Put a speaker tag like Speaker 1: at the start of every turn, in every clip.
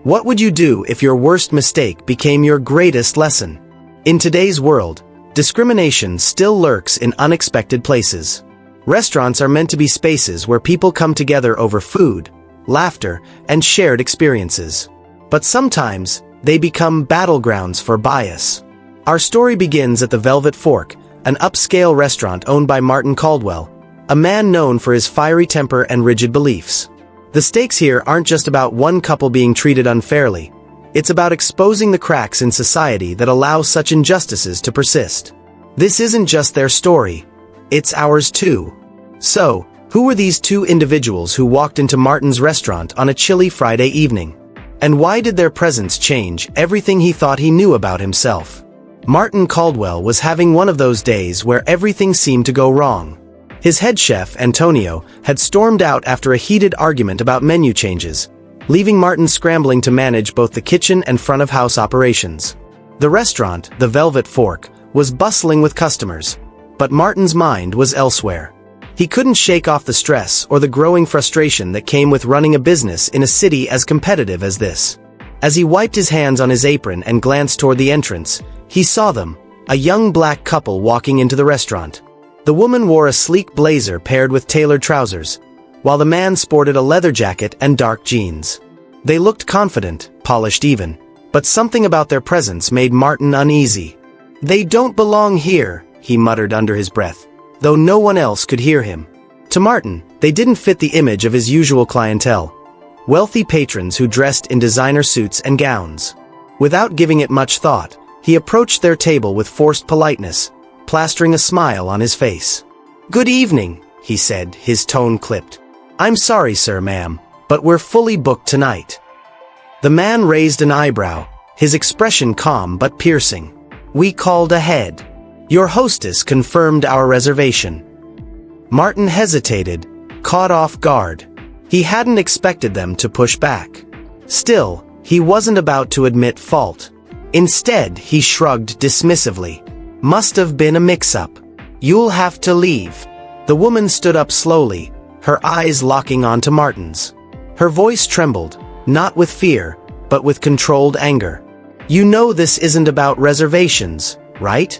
Speaker 1: What would you do if your worst mistake became your greatest lesson? In today's world, discrimination still lurks in unexpected places. Restaurants are meant to be spaces where people come together over food, laughter, and shared experiences. But sometimes, they become battlegrounds for bias. Our story begins at the Velvet Fork, an upscale restaurant owned by Martin Caldwell, a man known for his fiery temper and rigid beliefs. The stakes here aren't just about one couple being treated unfairly. It's about exposing the cracks in society that allow such injustices to persist. This isn't just their story. It's ours too. So, who were these two individuals who walked into Martin's restaurant on a chilly Friday evening? And why did their presence change everything he thought he knew about himself? Martin Caldwell was having one of those days where everything seemed to go wrong. His head chef, Antonio, had stormed out after a heated argument about menu changes, leaving Martin scrambling to manage both the kitchen and front-of-house operations. The restaurant, the Velvet Fork, was bustling with customers, but Martin's mind was elsewhere. He couldn't shake off the stress or the growing frustration that came with running a business in a city as competitive as this. As he wiped his hands on his apron and glanced toward the entrance, he saw them, a young black couple walking into the restaurant. The woman wore a sleek blazer paired with tailored trousers, while the man sported a leather jacket and dark jeans. They looked confident, polished even, but something about their presence made Martin uneasy. "They don't belong here," he muttered under his breath, though no one else could hear him. To Martin, they didn't fit the image of his usual clientele, wealthy patrons who dressed in designer suits and gowns. Without giving it much thought, he approached their table with forced politeness, plastering a smile on his face. "Good evening," he said, his tone clipped. "I'm sorry, sir, ma'am, but we're fully booked tonight." The man raised an eyebrow, his expression calm but piercing. "We called ahead. Your hostess confirmed our reservation." Martin hesitated, caught off guard. He hadn't expected them to push back. Still, he wasn't about to admit fault. Instead, he shrugged dismissively. "Must have been a mix-up. You'll have to leave." The woman stood up slowly, her eyes locking onto Martin's. Her voice trembled, not with fear, but with controlled anger. "You know this isn't about reservations, right?"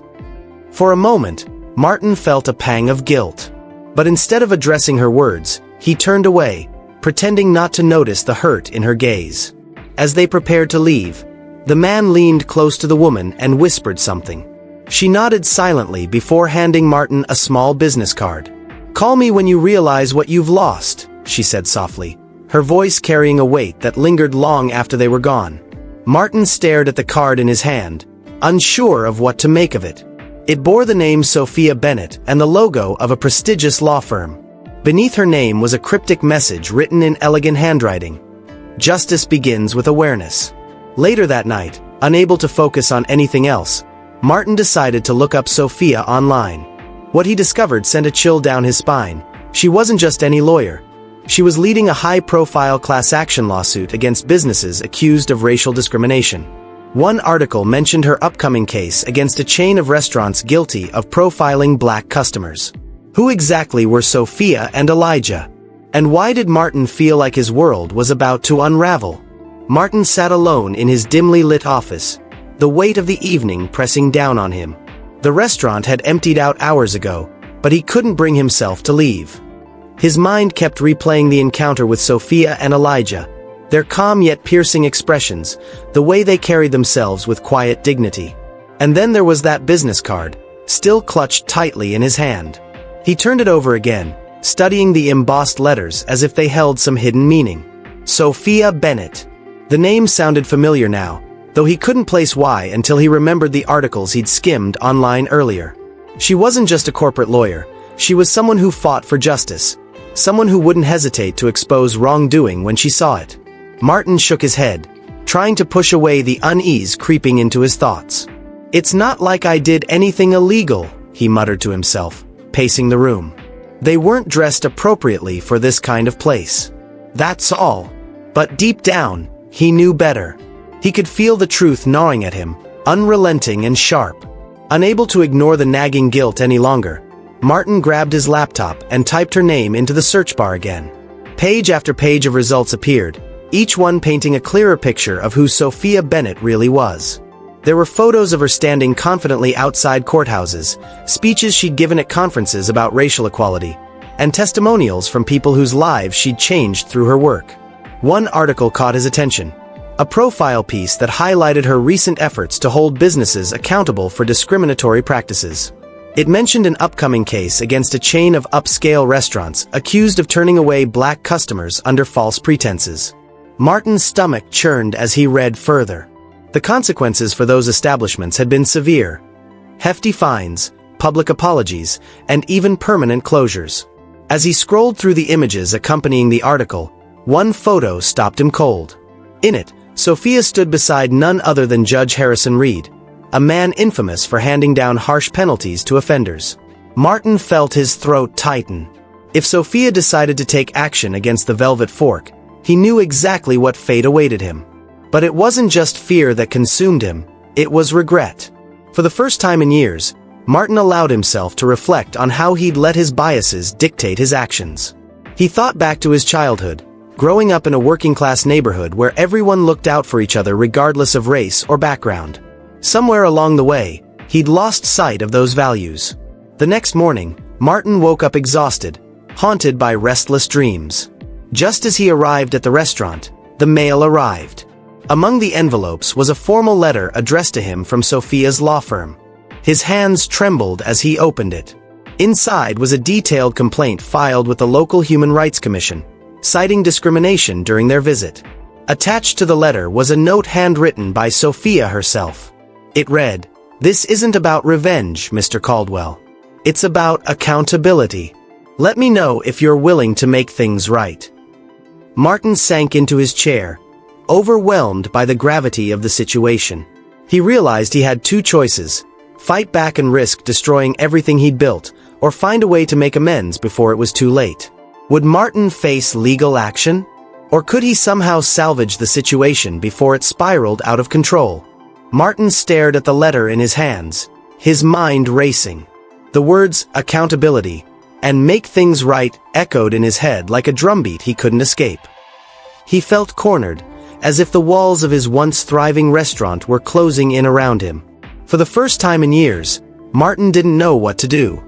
Speaker 1: For a moment, Martin felt a pang of guilt. But instead of addressing her words, he turned away, pretending not to notice the hurt in her gaze. As they prepared to leave, the man leaned close to the woman and whispered something. She nodded silently before handing Martin a small business card. "Call me when you realize what you've lost," she said softly, her voice carrying a weight that lingered long after they were gone. Martin stared at the card in his hand, unsure of what to make of it. It bore the name Sophia Bennett and the logo of a prestigious law firm. Beneath her name was a cryptic message written in elegant handwriting. "Justice begins with awareness." Later that night, unable to focus on anything else, Martin decided to look up Sophia online. What he discovered sent a chill down his spine. She wasn't just any lawyer. She was leading a high-profile class action lawsuit against businesses accused of racial discrimination. One article mentioned her upcoming case against a chain of restaurants guilty of profiling black customers. Who exactly were Sophia and Elijah? And why did Martin feel like his world was about to unravel? Martin sat alone in his dimly lit office, the weight of the evening pressing down on him. The restaurant had emptied out hours ago, but he couldn't bring himself to leave. His mind kept replaying the encounter with Sophia and Elijah, their calm yet piercing expressions, the way they carried themselves with quiet dignity. And then there was that business card, still clutched tightly in his hand. He turned it over again, studying the embossed letters as if they held some hidden meaning. Sophia Bennett. The name sounded familiar now, though he couldn't place why until he remembered the articles he'd skimmed online earlier. She wasn't just a corporate lawyer, she was someone who fought for justice, someone who wouldn't hesitate to expose wrongdoing when she saw it. Martin shook his head, trying to push away the unease creeping into his thoughts. "It's not like I did anything illegal," he muttered to himself, pacing the room. "They weren't dressed appropriately for this kind of place. That's all." But deep down, he knew better. He could feel the truth gnawing at him, unrelenting and sharp. Unable to ignore the nagging guilt any longer, Martin grabbed his laptop and typed her name into the search bar again. Page after page of results appeared, each one painting a clearer picture of who Sophia Bennett really was. There were photos of her standing confidently outside courthouses, speeches she'd given at conferences about racial equality, and testimonials from people whose lives she'd changed through her work. One article caught his attention, a profile piece that highlighted her recent efforts to hold businesses accountable for discriminatory practices. It mentioned an upcoming case against a chain of upscale restaurants accused of turning away black customers under false pretenses. Martin's stomach churned as he read further. The consequences for those establishments had been severe. Hefty fines, public apologies, and even permanent closures. As he scrolled through the images accompanying the article, one photo stopped him cold. In it, Sophia stood beside none other than Judge Harrison Reed, a man infamous for handing down harsh penalties to offenders. Martin felt his throat tighten. If Sophia decided to take action against the Velvet Fork, he knew exactly what fate awaited him. But it wasn't just fear that consumed him, it was regret. For the first time in years, Martin allowed himself to reflect on how he'd let his biases dictate his actions. He thought back to his childhood, growing up in a working-class neighborhood where everyone looked out for each other regardless of race or background. Somewhere along the way, he'd lost sight of those values. The next morning, Martin woke up exhausted, haunted by restless dreams. Just as he arrived at the restaurant, the mail arrived. Among the envelopes was a formal letter addressed to him from Sophia's law firm. His hands trembled as he opened it. Inside was a detailed complaint filed with the local Human Rights Commission, citing discrimination during their visit. Attached to the letter was a note handwritten by Sophia herself. It read, "This isn't about revenge, Mr. Caldwell. It's about accountability. Let me know if you're willing to make things right." Martin sank into his chair, overwhelmed by the gravity of the situation. He realized he had two choices: fight back and risk destroying everything he'd built, or find a way to make amends before it was too late. Would Martin face legal action? Or could he somehow salvage the situation before it spiraled out of control? Martin stared at the letter in his hands, his mind racing. The words accountability and make things right echoed in his head like a drumbeat he couldn't escape. He felt cornered, as if the walls of his once thriving restaurant were closing in around him. For the first time in years, Martin didn't know what to do.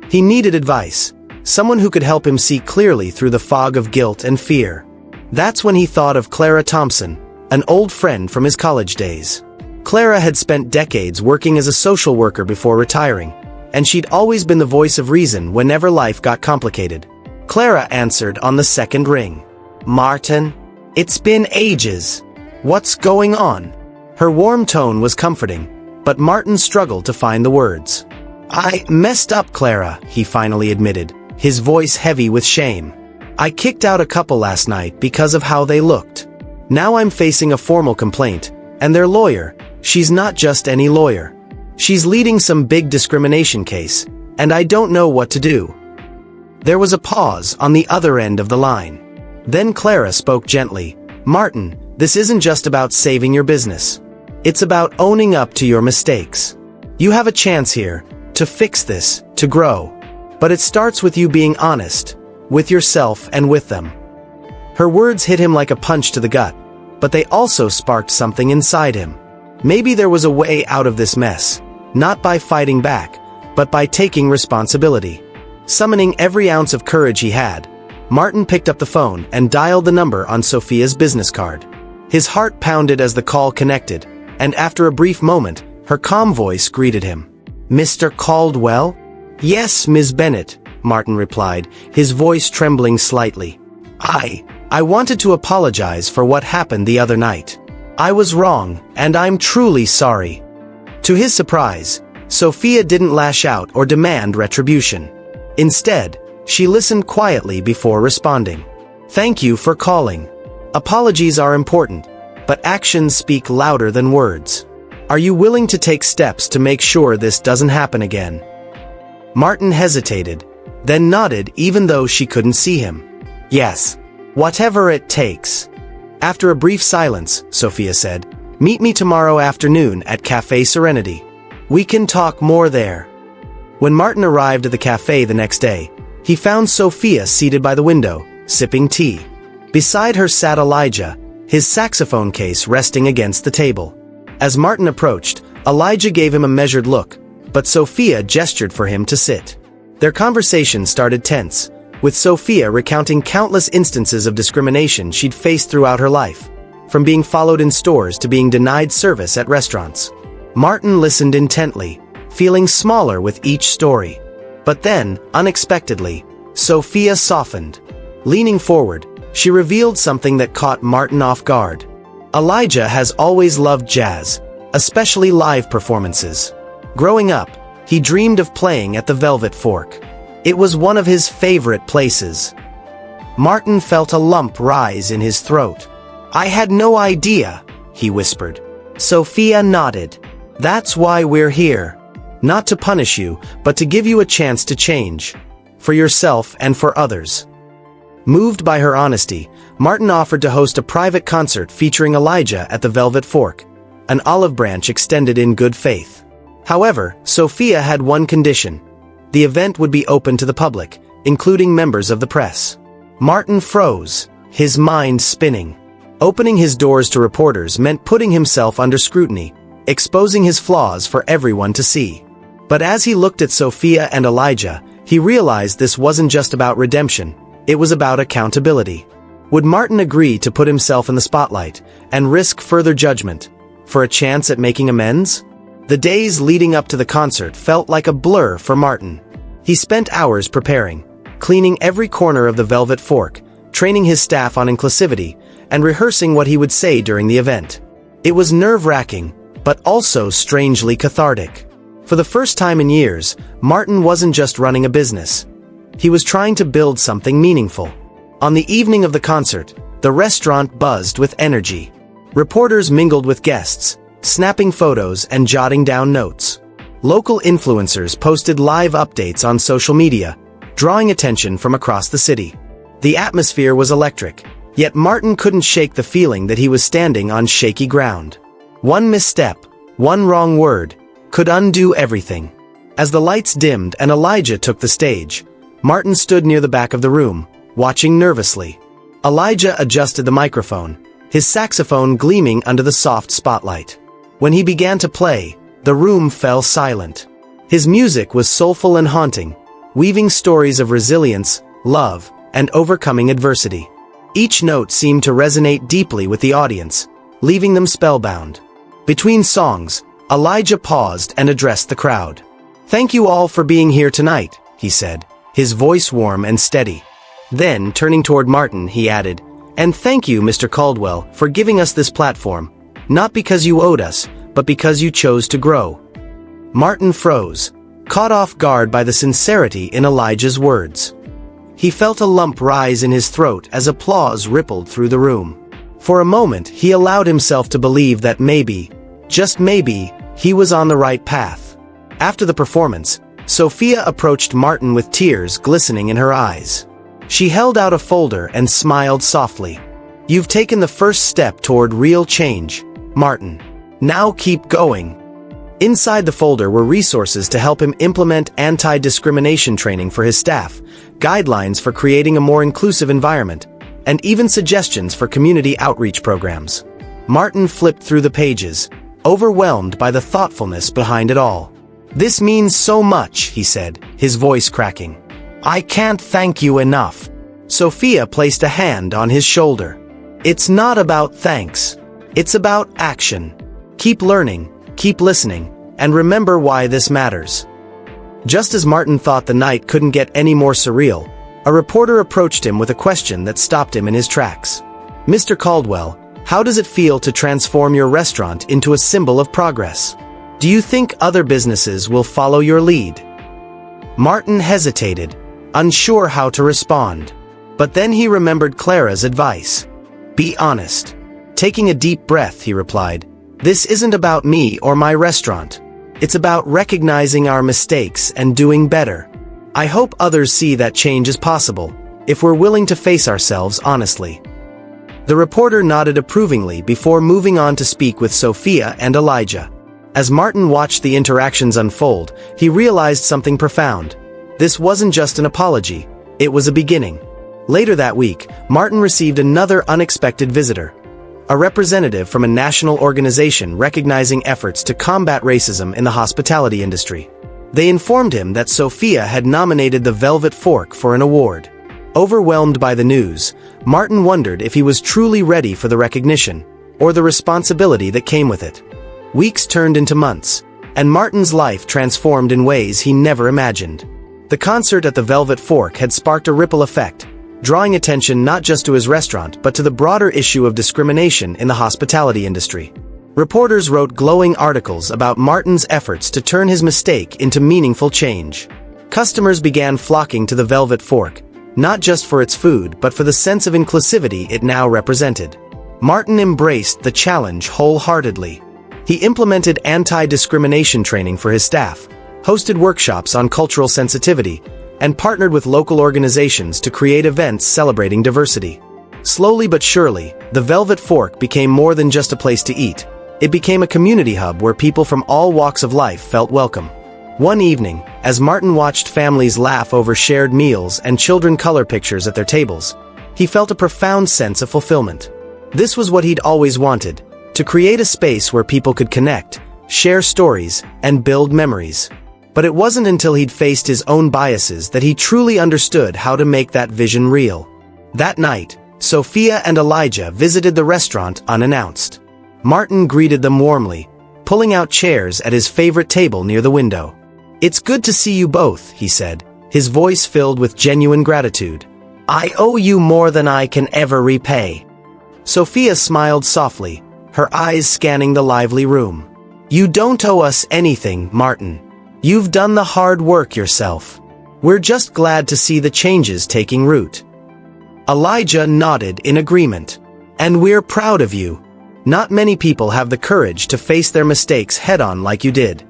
Speaker 1: He needed advice, someone who could help him see clearly through the fog of guilt and fear. That's when he thought of Clara Thompson, an old friend from his college days. Clara had spent decades working as a social worker before retiring, and she'd always been the voice of reason whenever life got complicated. Clara answered on the second ring. "Martin, it's been ages. What's going on?" Her warm tone was comforting, but Martin struggled to find the words. "I messed up, Clara," he finally admitted, his voice heavy with shame. "I kicked out a couple last night because of how they looked. Now I'm facing a formal complaint, and their lawyer, she's not just any lawyer. She's leading some big discrimination case, and I don't know what to do." There was a pause on the other end of the line. Then Clara spoke gently. "Martin, this isn't just about saving your business. It's about owning up to your mistakes. You have a chance here, to fix this, to grow. But it starts with you being honest, with yourself and with them." Her words hit him like a punch to the gut, but they also sparked something inside him. Maybe there was a way out of this mess, not by fighting back, but by taking responsibility. Summoning every ounce of courage he had, Martin picked up the phone and dialed the number on Sophia's business card. His heart pounded as the call connected, and after a brief moment, her calm voice greeted him. "Mr. Caldwell?" "Yes, Ms. Bennett," Martin replied, his voice trembling slightly. I wanted to apologize for what happened the other night. I was wrong, and I'm truly sorry." To his surprise, Sophia didn't lash out or demand retribution. Instead, she listened quietly before responding. "Thank you for calling. Apologies are important, but actions speak louder than words. Are you willing to take steps to make sure this doesn't happen again?" Martin hesitated, then nodded even though she couldn't see him. "Yes. Whatever it takes." After a brief silence, Sophia said, "Meet me tomorrow afternoon at Café Serenity. We can talk more there." When Martin arrived at the cafe the next day, he found Sophia seated by the window, sipping tea. Beside her sat Elijah, his saxophone case resting against the table. As Martin approached, Elijah gave him a measured look, but Sophia gestured for him to sit. Their conversation started tense, with Sophia recounting countless instances of discrimination she'd faced throughout her life, from being followed in stores to being denied service at restaurants. Martin listened intently, feeling smaller with each story. But then, unexpectedly, Sophia softened. Leaning forward, she revealed something that caught Martin off guard. Elijah has always loved jazz, especially live performances. Growing up, he dreamed of playing at the Velvet Fork. It was one of his favorite places. Martin felt a lump rise in his throat. "I had no idea," he whispered. Sophia nodded. "That's why we're here. Not to punish you, but to give you a chance to change. For yourself and for others." Moved by her honesty, Martin offered to host a private concert featuring Elijah at the Velvet Fork, an olive branch extended in good faith. However, Sophia had one condition. The event would be open to the public, including members of the press. Martin froze, his mind spinning. Opening his doors to reporters meant putting himself under scrutiny, exposing his flaws for everyone to see. But as he looked at Sophia and Elijah, he realized this wasn't just about redemption, it was about accountability. Would Martin agree to put himself in the spotlight and risk further judgment for a chance at making amends? The days leading up to the concert felt like a blur for Martin. He spent hours preparing, cleaning every corner of the Velvet Fork, training his staff on inclusivity, and rehearsing what he would say during the event. It was nerve-wracking, but also strangely cathartic. For the first time in years, Martin wasn't just running a business. He was trying to build something meaningful. On the evening of the concert, the restaurant buzzed with energy. Reporters mingled with guests, snapping photos and jotting down notes. Local influencers posted live updates on social media, drawing attention from across the city. The atmosphere was electric, yet Martin couldn't shake the feeling that he was standing on shaky ground. One misstep, one wrong word, could undo everything. As the lights dimmed and Elijah took the stage, Martin stood near the back of the room, watching nervously. Elijah adjusted the microphone, his saxophone gleaming under the soft spotlight. When he began to play, the room fell silent. His music was soulful and haunting, weaving stories of resilience, love, and overcoming adversity. Each note seemed to resonate deeply with the audience, leaving them spellbound. Between songs, Elijah paused and addressed the crowd. "Thank you all for being here tonight," he said, his voice warm and steady. Then, turning toward Martin, he added, "And thank you, Mr. Caldwell, for giving us this platform, not because you owed us, but because you chose to grow." Martin froze, caught off guard by the sincerity in Elijah's words. He felt a lump rise in his throat as applause rippled through the room. For a moment, he allowed himself to believe that maybe, just maybe, he was on the right path. After the performance, Sophia approached Martin with tears glistening in her eyes. She held out a folder and smiled softly. "You've taken the first step toward real change, Martin. Now keep going." Inside the folder were resources to help him implement anti-discrimination training for his staff, guidelines for creating a more inclusive environment, and even suggestions for community outreach programs. Martin flipped through the pages, overwhelmed by the thoughtfulness behind it all. "This means so much," he said, his voice cracking. "I can't thank you enough." Sophia placed a hand on his shoulder. "It's not about thanks. It's about action. Keep learning, keep listening, and remember why this matters." Just as Martin thought the night couldn't get any more surreal, a reporter approached him with a question that stopped him in his tracks. "Mr. Caldwell, how does it feel to transform your restaurant into a symbol of progress? Do you think other businesses will follow your lead?" Martin hesitated, unsure how to respond. But then he remembered Clara's advice. "Be honest." Taking a deep breath, he replied, "This isn't about me or my restaurant. It's about recognizing our mistakes and doing better. I hope others see that change is possible, if we're willing to face ourselves honestly." The reporter nodded approvingly before moving on to speak with Sophia and Elijah. As Martin watched the interactions unfold, he realized something profound. This wasn't just an apology, it was a beginning. Later that week, Martin received another unexpected visitor. a representative from a national organization recognizing efforts to combat racism in the hospitality industry. They informed him that Sofia had nominated the Velvet Fork for an award. Overwhelmed by the news, Martin wondered if he was truly ready for the recognition, or the responsibility that came with it. Weeks turned into months, and Martin's life transformed in ways he never imagined. The concert at the Velvet Fork had sparked a ripple effect, drawing attention not just to his restaurant but to the broader issue of discrimination in the hospitality industry. Reporters wrote glowing articles about Martin's efforts to turn his mistake into meaningful change. Customers began flocking to the Velvet Fork, not just for its food but for the sense of inclusivity it now represented. Martin embraced the challenge wholeheartedly. He implemented anti-discrimination training for his staff, hosted workshops on cultural sensitivity, and partnered with local organizations to create events celebrating diversity. Slowly but surely, the Velvet Fork became more than just a place to eat. It became a community hub where people from all walks of life felt welcome. One evening, as Martin watched families laugh over shared meals and children color pictures at their tables, he felt a profound sense of fulfillment. This was what he'd always wanted, to create a space where people could connect, share stories, and build memories. But it wasn't until he'd faced his own biases that he truly understood how to make that vision real. That night, Sofia and Elijah visited the restaurant unannounced. Martin greeted them warmly, pulling out chairs at his favorite table near the window. "It's good to see you both," he said, his voice filled with genuine gratitude. "I owe you more than I can ever repay." Sofia smiled softly, her eyes scanning the lively room. "You don't owe us anything, Martin. You've done the hard work yourself. We're just glad to see the changes taking root." Elijah nodded in agreement. "And we're proud of you. Not many people have the courage to face their mistakes head-on like you did."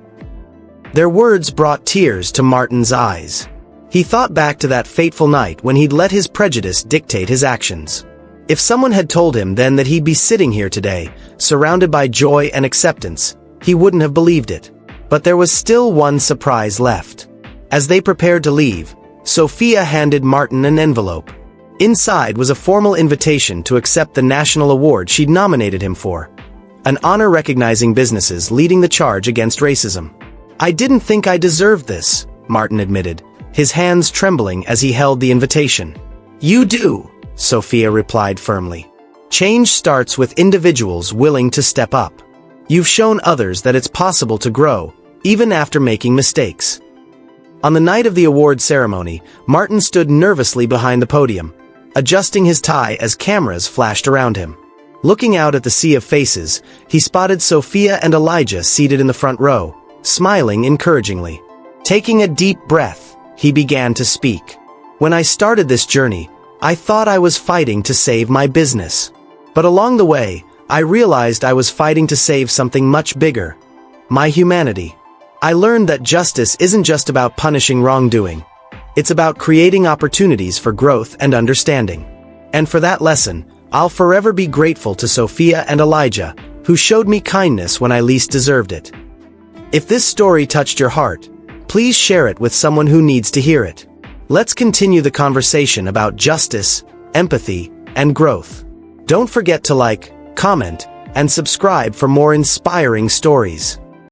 Speaker 1: Their words brought tears to Martin's eyes. He thought back to that fateful night when he'd let his prejudice dictate his actions. If someone had told him then that he'd be sitting here today, surrounded by joy and acceptance, he wouldn't have believed it. But there was still one surprise left. As they prepared to leave, Sofia handed Martin an envelope. Inside was a formal invitation to accept the national award she'd nominated him for, an honor recognizing businesses leading the charge against racism. "I didn't think I deserved this," Martin admitted, his hands trembling as he held the invitation. "You do," Sofia replied firmly. "Change starts with individuals willing to step up. You've shown others that it's possible to grow, even after making mistakes." On the night of the award ceremony, Martin stood nervously behind the podium, adjusting his tie as cameras flashed around him. Looking out at the sea of faces, he spotted Sofia and Elijah seated in the front row, smiling encouragingly. Taking a deep breath, he began to speak. "When I started this journey, I thought I was fighting to save my business. But along the way, I realized I was fighting to save something much bigger: my humanity. I learned that justice isn't just about punishing wrongdoing. It's about creating opportunities for growth and understanding. And for that lesson, I'll forever be grateful to Sofia and Elijah, who showed me kindness when I least deserved it." If this story touched your heart, please share it with someone who needs to hear it. Let's continue the conversation about justice, empathy, and growth. Don't forget to like, comment, and subscribe for more inspiring stories.